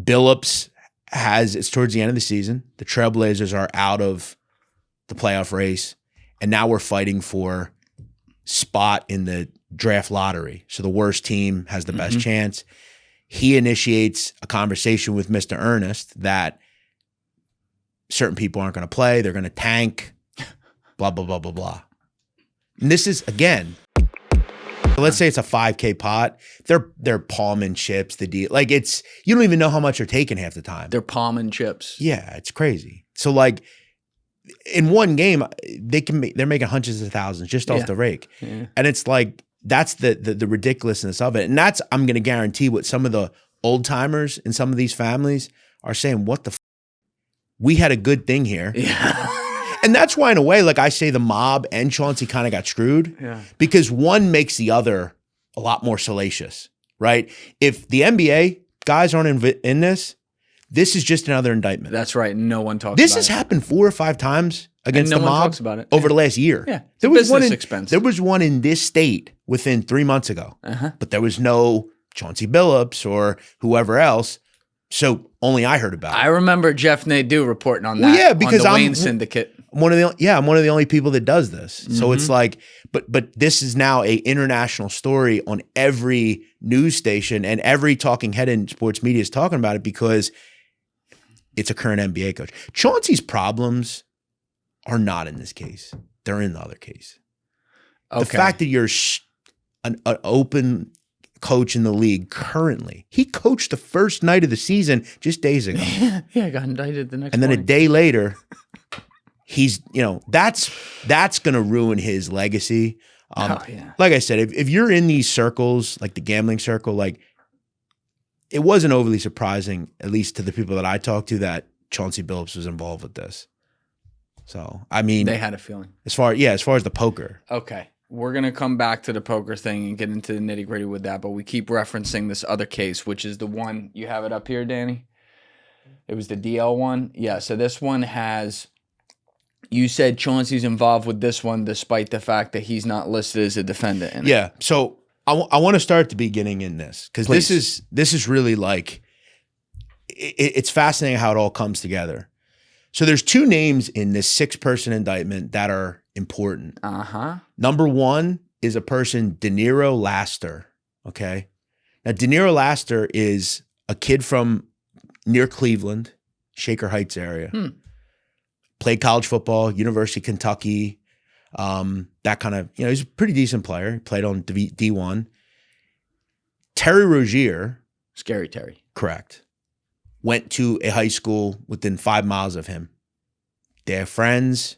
Billups it's towards the end of the season. The Trailblazers are out of the playoff race, and now we're fighting for spot in the draft lottery. So the worst team has the best chance. He initiates a conversation with Mr. Ernest that certain people aren't going to play. They're going to tank, blah, blah, blah, blah, blah. And this is, again, let's say it's a 5K pot. They're palming chips, the deal. Like you don't even know how much they're taking half the time. They're palming chips. Yeah, it's crazy. So like in one game, they're making hundreds of thousands just off the rake. Yeah. And it's like, that's the ridiculousness of it. And that's, I'm going to guarantee what some of the old timers in some of these families are saying, what the we had a good thing here. Yeah. And that's why in a way, like I say, the mob and Chauncey kind of got screwed because one makes the other a lot more salacious, right? If the NBA guys aren't in this is just another indictment. That's right. No one talks about it. This has happened 4 or 5 times against the mob. No one talks about it. Over the last year. Yeah. There was business expense. There was one in this state within 3 months ago. But there was no Chauncey Billups or whoever else. So only I heard about it. I remember Jeff Nadu reporting on that. Because on the Wayne Syndicate. I'm one of the only people that does this. So it's like, but this is now a international story on every news station, and every talking head in sports media is talking about it because it's a current NBA coach. Chauncey's problems are not in this case. They're in the other case. Okay. The fact that you're an open coach in the league currently. He coached the first night of the season just days ago. Yeah, got indicted the next And then morning. a day later, he's, that's going to ruin his legacy. Like I said, if you're in these circles, like the gambling circle, like it wasn't overly surprising, at least to the people that I talked to, that Chauncey Billups was involved with this. So, I mean, they had a feeling. As far as the poker. Okay. We're going to come back to the poker thing and get into the nitty gritty with that, but we keep referencing this other case, which is the one, you have it up here, Danny? It was the DL one? Yeah, so this one has, you said Chauncey's involved with this one despite the fact that he's not listed as a defendant in it. Yeah, so I want to start at the beginning in this, because this is really like, it's fascinating how it all comes together. So there's 2 names in this 6-person indictment that are important. Number 1 is a person, DeNiro Laster. Okay. Now, DeNiro Laster is a kid from near Cleveland, Shaker Heights area. Played college football, University of Kentucky. That kind of, he's a pretty decent player. He played on D1. Terry Rozier. Scary Terry. Correct. Went to a high school within 5 miles of him. They're friends.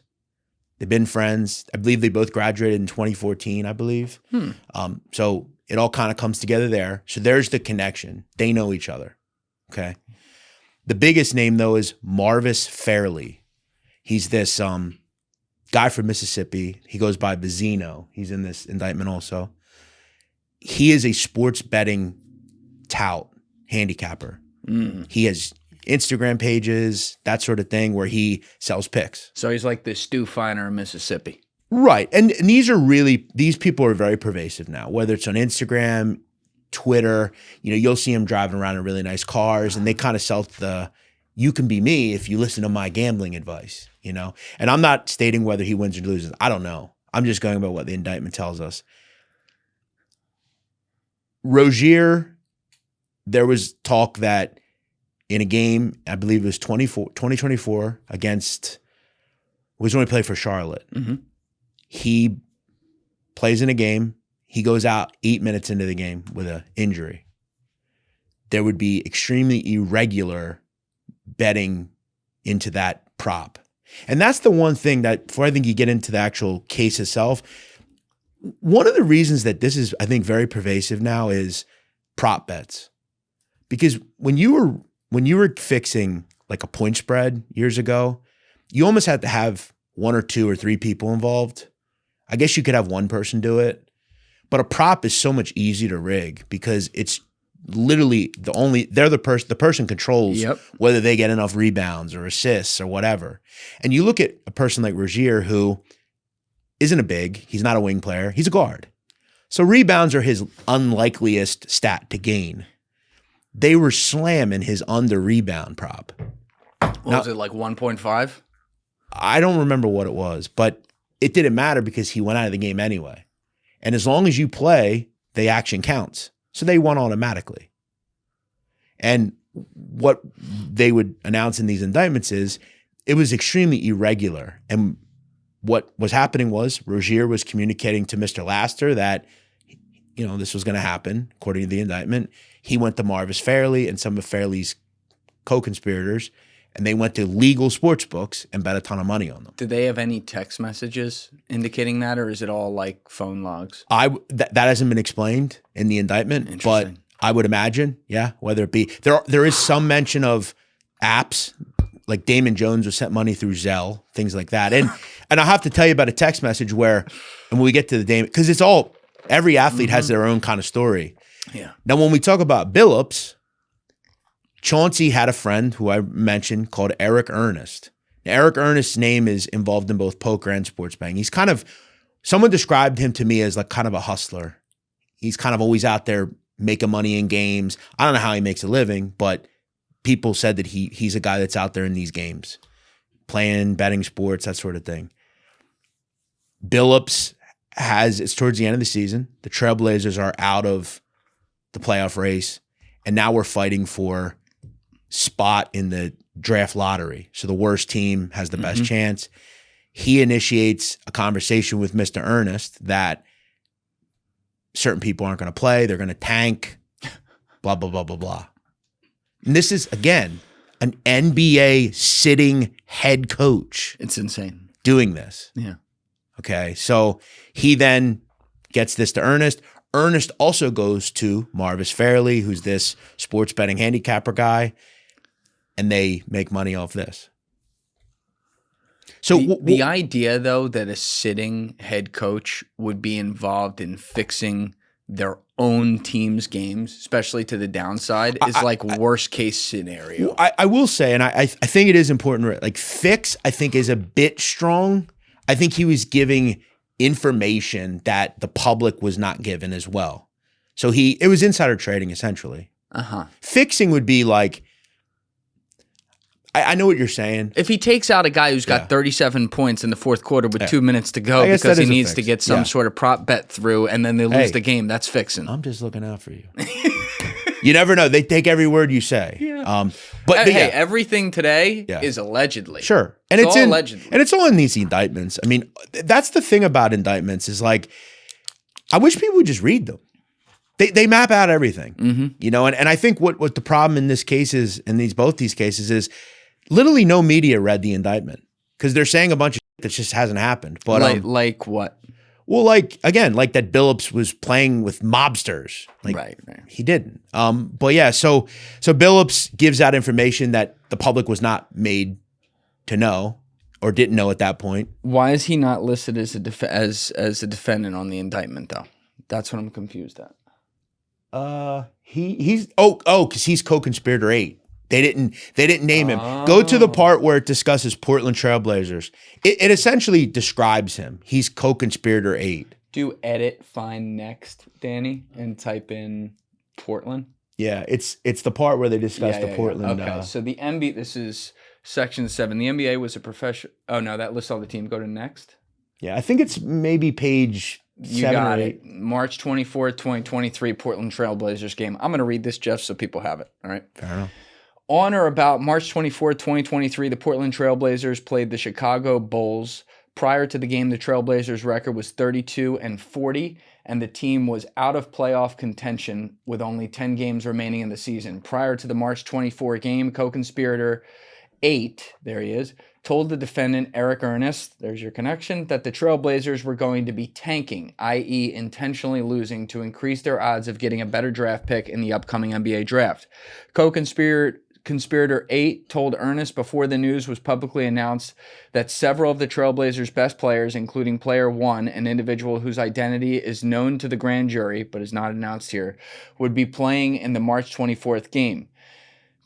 They've been friends. I believe they both graduated in 2014, I believe. So it all kind of comes together there. So there's the connection. They know each other. Okay. The biggest name, though, is Marvis Fairley. He's this guy from Mississippi. He goes by Vizino. He's in this indictment also. He is a sports betting tout, handicapper. He has Instagram pages, that sort of thing, where he sells picks. So he's like the Stu Feiner of Mississippi. Right. And these people are very pervasive now, whether it's on Instagram, Twitter, you'll see them driving around in really nice cars, and they kind of sell you can be me if you listen to my gambling advice, And I'm not stating whether he wins or loses. I don't know. I'm just going about what the indictment tells us. Rozier, there was talk that in a game, I believe it was 2024 against, was when he played for Charlotte. He plays in a game. He goes out 8 minutes into the game with an injury. There would be extremely irregular betting into that prop. And that's the one thing that, before I think you get into the actual case itself, one of the reasons that this is, I think, very pervasive now is prop bets. Because when you were fixing like a point spread years ago, you almost had to have 1 or 2 or 3 people involved. I guess you could have one person do it, but a prop is so much easier to rig because it's literally the person controls whether they get enough rebounds or assists or whatever. And you look at a person like Rozier, who isn't a big, he's not a wing player, he's a guard. So rebounds are his unlikeliest stat to gain. they were slamming his under rebound prop. Was it like 1.5? I don't remember what it was, but it didn't matter because he went out of the game anyway. And as long as you play, the action counts. So they won automatically. And what they would announce in these indictments is it was extremely irregular. And what was happening was Rozier was communicating to Mr. Laster that, this was going to happen, according to the indictment. He went to Marvis Fairley and some of Fairley's co-conspirators, and they went to legal sports books and bet a ton of money on them. Did they have any text messages indicating that, or is it all like phone logs? That hasn't been explained in the indictment, but I would imagine, whether it be there is some mention of apps, like Damon Jones was sent money through Zelle, things like that. And I have to tell you about a text message where, and when we get to the Damon, because it's all, every athlete has their own kind of story. Yeah. Now, when we talk about Billups, Chauncey had a friend who I mentioned called Eric Ernest. Now, Eric Ernest's name is involved in both poker and sports betting. He's kind of, someone described him to me as like kind of a hustler. He's kind of always out there making money in games. I don't know how he makes a living, but people said that he's a guy that's out there in these games, playing, betting sports, that sort of thing. Billups it's towards the end of the season. The Trailblazers are out of the playoff race, and now we're fighting for spot in the draft lottery. So the worst team has the best chance. He initiates a conversation with Mr. Ernest that certain people aren't going to play. They're going to tank, blah, blah, blah, blah, blah. And this is, again, an NBA sitting head coach. It's insane. Doing this. Yeah. Okay. So he then gets this to Ernest. Ernest also goes to Marvis Fairley, who's this sports betting handicapper guy, and they make money off this. So the idea, though, that a sitting head coach would be involved in fixing their own team's games, especially to the downside, is like worst case scenario. I will say, and I think it is important, like fix, I think is a bit strong. I think he was giving information that the public was not given as well. So it was insider trading essentially. Fixing would be like, I know what you're saying. If he takes out a guy who's got 37 points in the fourth quarter with 2 minutes to go because he needs to get some sort of prop bet through and then they lose the game, that's fixing. I'm just looking out for you. You never know. They take every word you say. Yeah. But hey, everything today is allegedly. Sure. And it's all allegedly. And it's all in these indictments. I mean, that's the thing about indictments is like, I wish people would just read them. They map out everything, and I think what the problem in this case is, in both these cases is, literally no media read the indictment because they're saying a bunch of shit that just hasn't happened. But like what? Well, like that Billups was playing with mobsters. Like, right. He didn't. But yeah, so Billups gives out information that the public was not made to know or didn't know at that point. Why is he not listed as a defendant on the indictment though? That's what I'm confused at. He's because he's co-conspirator 8. They didn't name him. Go to the part where it discusses Portland Trailblazers. It essentially describes him. He's co-conspirator 8. Do edit find next, Danny, and type in Portland? Yeah, it's the part where they discuss the Portland. Okay, so the NBA, this is section 7. The NBA was a professional. Oh no, that lists all the team. Go to next. Yeah, I think it's maybe page 7 you got or 8. it. March 24th, 2023, Portland Trailblazers game. I'm going to read this, Jeff, so people have it. All right. Fair enough. On or about March 24, 2023, the Portland Trailblazers played the Chicago Bulls. Prior to the game, the Trailblazers' record was 32-40, and the team was out of playoff contention with only 10 games remaining in the season. Prior to the March 24 game, co-conspirator 8, there he is, told the defendant, Eric Ernest, there's your connection, that the Trailblazers were going to be tanking, i.e. intentionally losing to increase their odds of getting a better draft pick in the upcoming NBA draft. Co-conspirator 8 told Ernest before the news was publicly announced that several of the Trailblazers' best players, including player 1, an individual whose identity is known to the grand jury but is not announced here, would be playing in the March 24th game.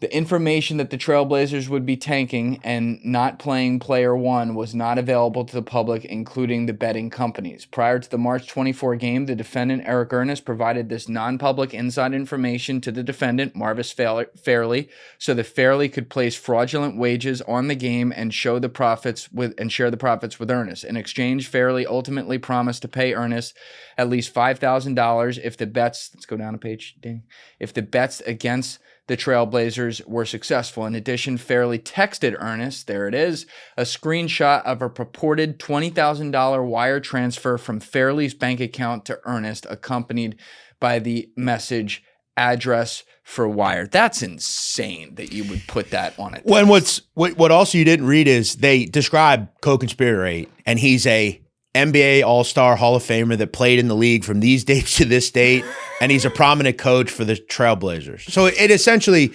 The information that the Trailblazers would be tanking and not playing player one was not available to the public, including the betting companies. Prior to the March 24 game, the defendant, Eric Earnest, provided this non-public inside information to the defendant, Marvis Fairley, so that Fairley could place fraudulent wagers on the game and share the profits with Earnest. In exchange, Fairley ultimately promised to pay Earnest at least $5,000 if the bets, let's go down a page, Danny, if the bets against the Trailblazers were successful. In addition, Fairley texted Earnest, there it is, a screenshot of a purported $20,000 wire transfer from Fairley's bank account to Earnest, accompanied by the message address for wire. That's insane that you would put that on it. Well, and what also you didn't read is they describe Coconspirator Eight, and he's a NBA All-Star Hall of Famer that played in the league from these dates to this date, and he's a prominent coach for the Trailblazers. So it essentially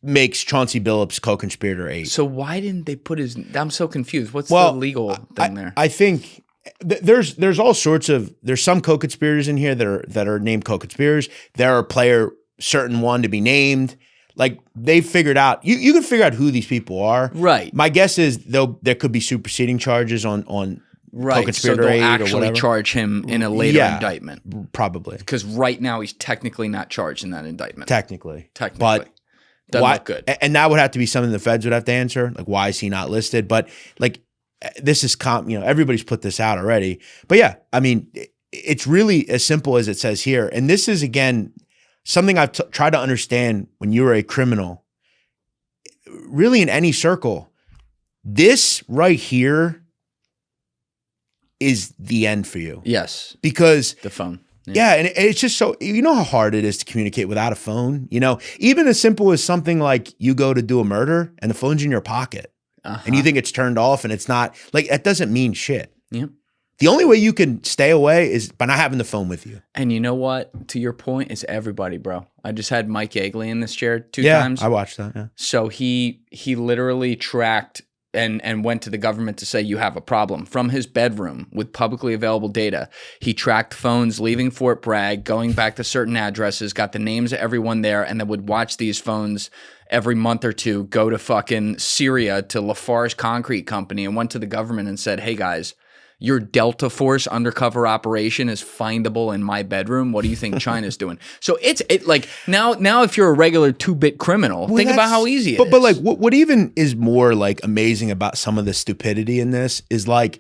makes Chauncey Billups Coconspirator Eight. So why didn't they put his... I'm so confused. What's the legal thing there? I think there's all sorts of... There's some co-conspirators in here that are named co-conspirators. There are player certain one to be named. Like, they figured out... You can figure out who these people are. Right. My guess is there could be superseding charges on right, so they'll actually charge him in a later indictment. Probably. Because right now he's technically not charged in that indictment. Technically. But doesn't look good. And that would have to be something the feds would have to answer. Like, why is he not listed? But, like, this is, everybody's put this out already. But, yeah, I mean, it's really as simple as it says here. And this is, again, something I've tried to understand when you were a criminal. Really, in any circle, this right here is the end for you. Yes. Because the phone. Yeah, and it's just so, you know how hard it is to communicate without a phone? Even as simple as something like you go to do a murder and the phone's in your pocket and you think it's turned off and it's not, like, that doesn't mean shit. Yep. The only way you can stay away is by not having the phone with you. And you know what? To your point, it's everybody, bro. I just had Mike Yeagley in this chair two times. Yeah, I watched that, yeah. So he literally tracked and went to the government to say you have a problem. From his bedroom with publicly available data, he tracked phones leaving Fort Bragg, going back to certain addresses, got the names of everyone there, and then would watch these phones every month or two go to fucking Syria to Lafarge Concrete Company, and went to the government and said, hey guys, your Delta Force undercover operation is findable in my bedroom. What do you think China's doing? So it's like now if you're a regular 2-bit criminal, think about how easy it is. But like what even is more like amazing about some of the stupidity in this is like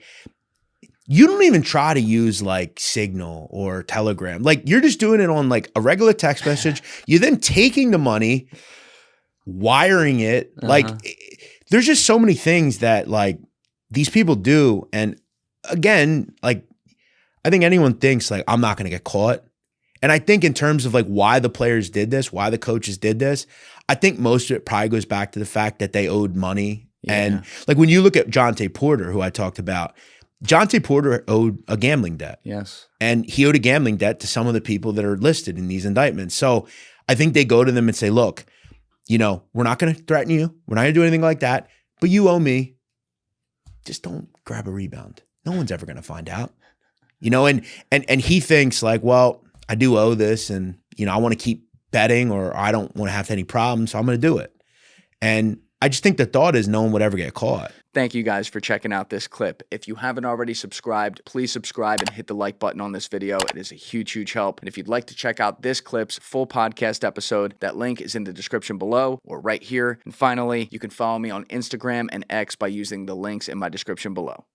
you don't even try to use like Signal or Telegram. Like you're just doing it on like a regular text message. You're then taking the money, wiring it. Like there's just so many things that like these people do. And again, like I think anyone thinks like I'm not going to get caught. And I think in terms of like why the players did this, why the coaches did this, I think most of it probably goes back to the fact that they owed money. Yeah. And like when you look at Jonte Porter, who I talked about, Jonte Porter owed a gambling debt. Yes. And he owed a gambling debt to some of the people that are listed in these indictments. So I think they go to them and say, look, we're not going to threaten you. We're not going to do anything like that. But you owe me. Just don't grab a rebound. No one's ever going to find out, and he thinks like, well, I do owe this and, I want to keep betting or I don't want to have any problems. So I'm going to do it. And I just think the thought is no one would ever get caught. Thank you guys for checking out this clip. If you haven't already subscribed, please subscribe and hit the like button on this video. It is a huge, huge help. And if you'd like to check out this clip's full podcast episode, that link is in the description below or right here. And finally, you can follow me on Instagram and X by using the links in my description below.